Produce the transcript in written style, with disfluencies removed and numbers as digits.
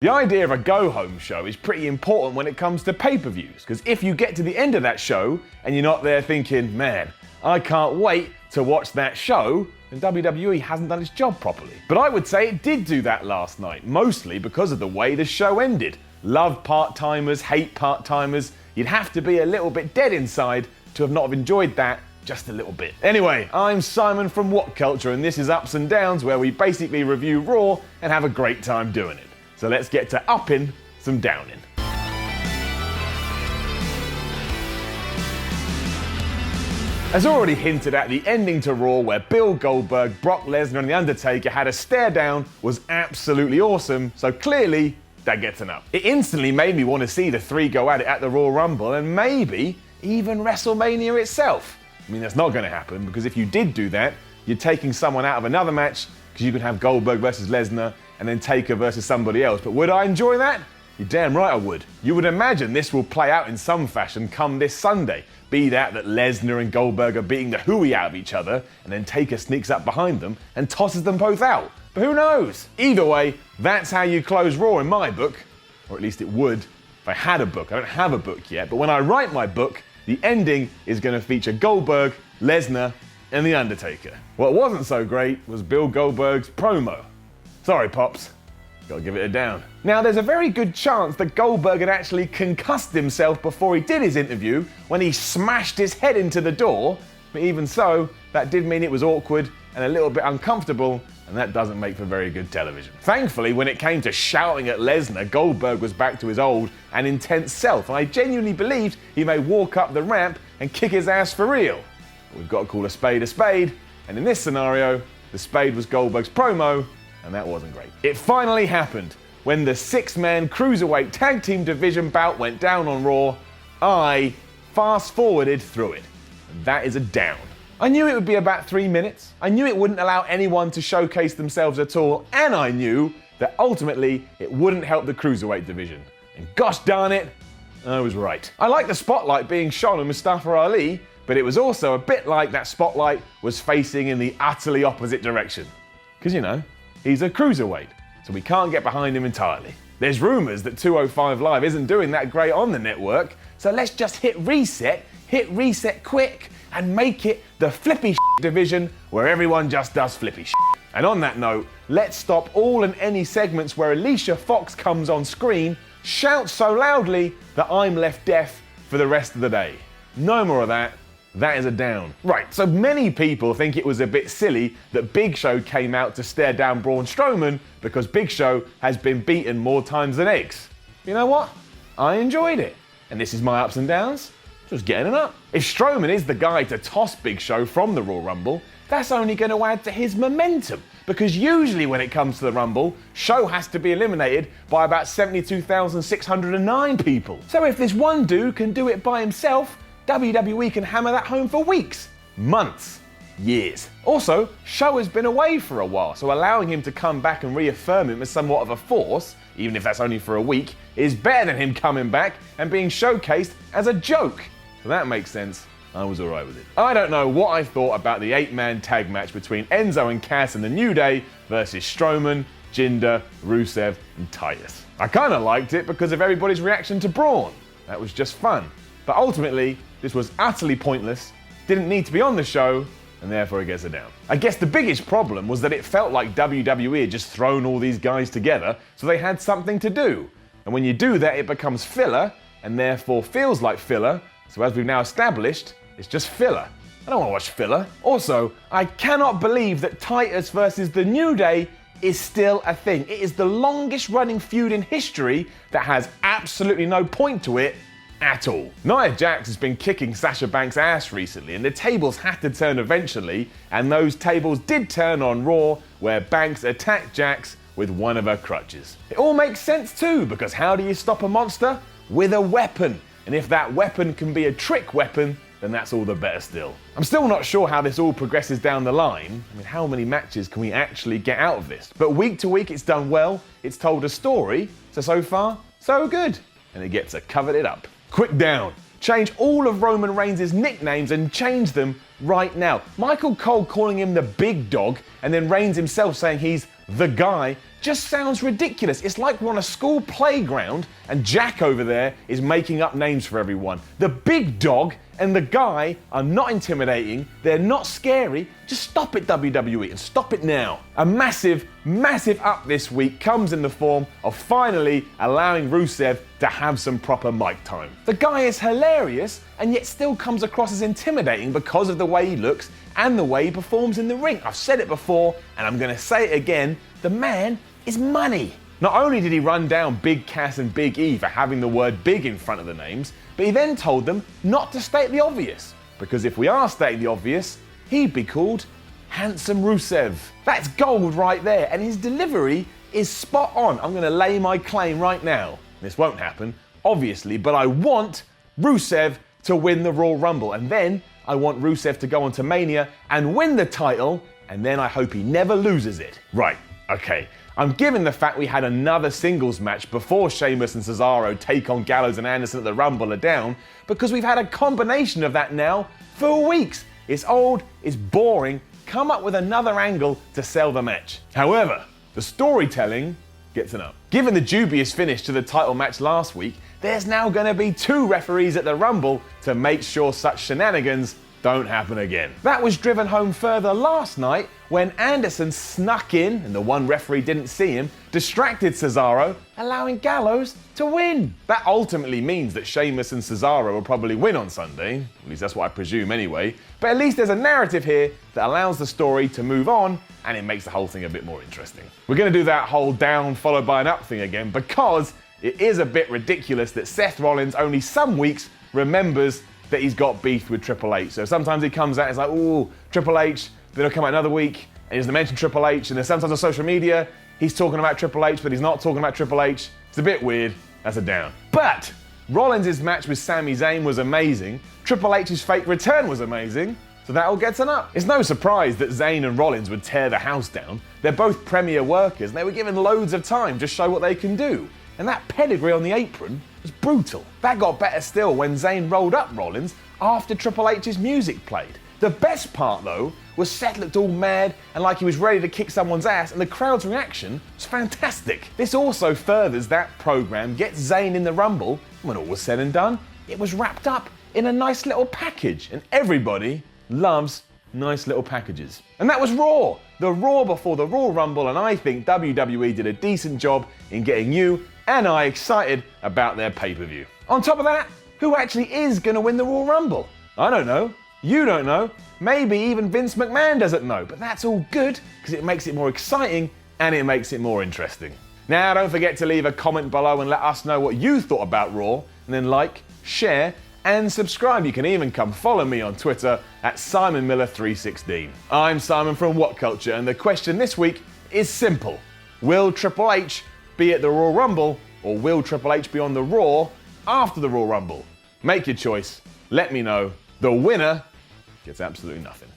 The idea of a go-home show is pretty important when it comes to pay-per-views, because if you get to the end of that show and you're not there thinking, man, I can't wait to watch that show, then WWE hasn't done its job properly. But I would say it did do that last night, mostly because of the way the show ended. Love part-timers, hate part-timers. You'd have to be a little bit dead inside to have not enjoyed that just a little bit. Anyway, I'm Simon from WhatCulture, and this is Ups and Downs, where we basically review Raw and have a great time doing it. So let's get to upping some downing. As already hinted at, the ending to Raw, where Bill Goldberg, Brock Lesnar and The Undertaker had a stare down, was absolutely awesome, so clearly that gets an up. It instantly made me want to see the three go at it at the Royal Rumble and maybe even WrestleMania itself. I mean, that's not going to happen, because if you did do that, you're taking someone out of another match, because you could have Goldberg versus Lesnar and then Taker versus somebody else. But would I enjoy that? You're damn right I would. You would imagine this will play out in some fashion come this Sunday. Be that Lesnar and Goldberg are beating the hooey out of each other, and then Taker sneaks up behind them and tosses them both out. But who knows? Either way, that's how you close Raw in my book. Or at least it would if I had a book. I don't have a book yet, but when I write my book, the ending is going to feature Goldberg, Lesnar, and The Undertaker. What wasn't so great was Bill Goldberg's promo. Sorry, Pops. Gotta give it a down. Now, there's a very good chance that Goldberg had actually concussed himself before he did his interview when he smashed his head into the door, but even so, that did mean it was awkward and a little bit uncomfortable, and that doesn't make for very good television. Thankfully, when it came to shouting at Lesnar, Goldberg was back to his old and intense self, and I genuinely believed he may walk up the ramp and kick his ass for real. But we've got to call a spade, and in this scenario, the spade was Goldberg's promo, and that wasn't great. It finally happened. When the six-man cruiserweight tag team division bout went down on Raw, I fast-forwarded through it. And that is a down. I knew it would be about 3 minutes. I knew it wouldn't allow anyone to showcase themselves at all, and I knew that ultimately it wouldn't help the cruiserweight division. And gosh darn it, I was right. I like the spotlight being shone on Mustafa Ali, but it was also a bit like that spotlight was facing in the utterly opposite direction. Because, you know, he's a cruiserweight, so we can't get behind him entirely. There's rumours that 205 Live isn't doing that great on the network, so let's just hit reset quick, and make it the flippy division where everyone just does flippy . And on that note, let's stop all and any segments where Alicia Fox comes on screen, shouts so loudly that I'm left deaf for the rest of the day. No more of that. That is a down. Right, so many people think it was a bit silly that Big Show came out to stare down Braun Strowman because Big Show has been beaten more times than eggs. You know what? I enjoyed it. And this is my ups and downs. Just getting it up. If Strowman is the guy to toss Big Show from the Royal Rumble, that's only going to add to his momentum. Because usually when it comes to the Rumble, Show has to be eliminated by about 72,609 people. So if this one dude can do it by himself, WWE can hammer that home for weeks, months, years. Also, Show has been away for a while, so allowing him to come back and reaffirm him as somewhat of a force, even if that's only for a week, is better than him coming back and being showcased as a joke. So that makes sense. I was alright with it. I don't know what I thought about the 8-man tag match between Enzo and Cass and the New Day versus Strowman, Jinder, Rusev, and Titus. I kind of liked it because of everybody's reaction to Braun. That was just fun. But ultimately, this was utterly pointless, didn't need to be on the show, and therefore it gets a down. I guess the biggest problem was that it felt like WWE had just thrown all these guys together so they had something to do. And when you do that, it becomes filler, and therefore feels like filler, so as we've now established, it's just filler. I don't want to watch filler. Also, I cannot believe that Titus versus the New Day is still a thing. It is the longest running feud in history that has absolutely no point to it at all. Nia Jax has been kicking Sasha Banks' ass recently, and the tables had to turn eventually, and those tables did turn on Raw, where Banks attacked Jax with one of her crutches. It all makes sense too, because how do you stop a monster? With a weapon. And if that weapon can be a trick weapon, then that's all the better still. I'm still not sure how this all progresses down the line. I mean, how many matches can we actually get out of this? But week to week it's done well, it's told a story, so far, so good. And it gets a covered it up. Quick down. Change all of Roman Reigns' nicknames and change them right now. Michael Cole calling him the big dog, and then Reigns himself saying he's The Guy just sounds ridiculous. It's like we're on a school playground and Jack over there is making up names for everyone. The Big Dog and The Guy are not intimidating, they're not scary. Just stop it, WWE, and stop it now. A massive, massive up this week comes in the form of finally allowing Rusev to have some proper mic time. The Guy is hilarious and yet still comes across as intimidating because of the way he looks and the way he performs in the ring. I've said it before and I'm going to say it again, the man is money. Not only did he run down Big Cass and Big E for having the word big in front of the names, but he then told them not to state the obvious. Because if we are stating the obvious, he'd be called Handsome Rusev. That's gold right there, and his delivery is spot on. I'm going to lay my claim right now. This won't happen, obviously, but I want Rusev to win the Royal Rumble, and then I want Rusev to go on to Mania and win the title, and then I hope he never loses it. Right, okay. I'm giving the fact we had another singles match before Sheamus and Cesaro take on Gallows and Anderson at the Rumble are down, because we've had a combination of that now for weeks. It's old, it's boring, come up with another angle to sell the match. However, the storytelling gets an up. Given the dubious finish to the title match last week, there's now going to be 2 referees at the Rumble to make sure such shenanigans don't happen again. That was driven home further last night when Anderson snuck in, and the one referee didn't see him, distracted Cesaro, allowing Gallows to win. That ultimately means that Sheamus and Cesaro will probably win on Sunday, at least that's what I presume anyway, but at least there's a narrative here that allows the story to move on, and it makes the whole thing a bit more interesting. We're going to do that whole down followed by an up thing again, because it is a bit ridiculous that Seth Rollins only some weeks remembers that he's got beef with Triple H. So sometimes he comes out and it's like, ooh, Triple H, then he'll come out another week and he doesn't mention Triple H, and then sometimes on social media, he's talking about Triple H, but he's not talking about Triple H. It's a bit weird. That's a down. But Rollins' match with Sami Zayn was amazing. Triple H's fake return was amazing. So that all gets an up. It's no surprise that Zayn and Rollins would tear the house down. They're both premier workers and they were given loads of time to show what they can do. And that pedigree on the apron was brutal. That got better still when Zayn rolled up Rollins after Triple H's music played. The best part though was Seth looked all mad and like he was ready to kick someone's ass, and the crowd's reaction was fantastic. This also furthers that program, gets Zayn in the Rumble, and when all was said and done, it was wrapped up in a nice little package, and everybody loves nice little packages. And that was Raw, the Raw before the Royal Rumble, and I think WWE did a decent job in getting you and I excited about their pay-per-view. On top of that, who actually is going to win the Royal Rumble? I don't know. You don't know. Maybe even Vince McMahon doesn't know, but that's all good because it makes it more exciting and it makes it more interesting. Now, don't forget to leave a comment below and let us know what you thought about Raw, and then like, share, and subscribe. You can even come follow me on Twitter at SimonMiller316. I'm Simon from WhatCulture, and the question this week is simple. Will Triple H be at the Royal Rumble, or will Triple H be on the Raw after the Royal Rumble? Make your choice. Let me know. The winner gets absolutely nothing.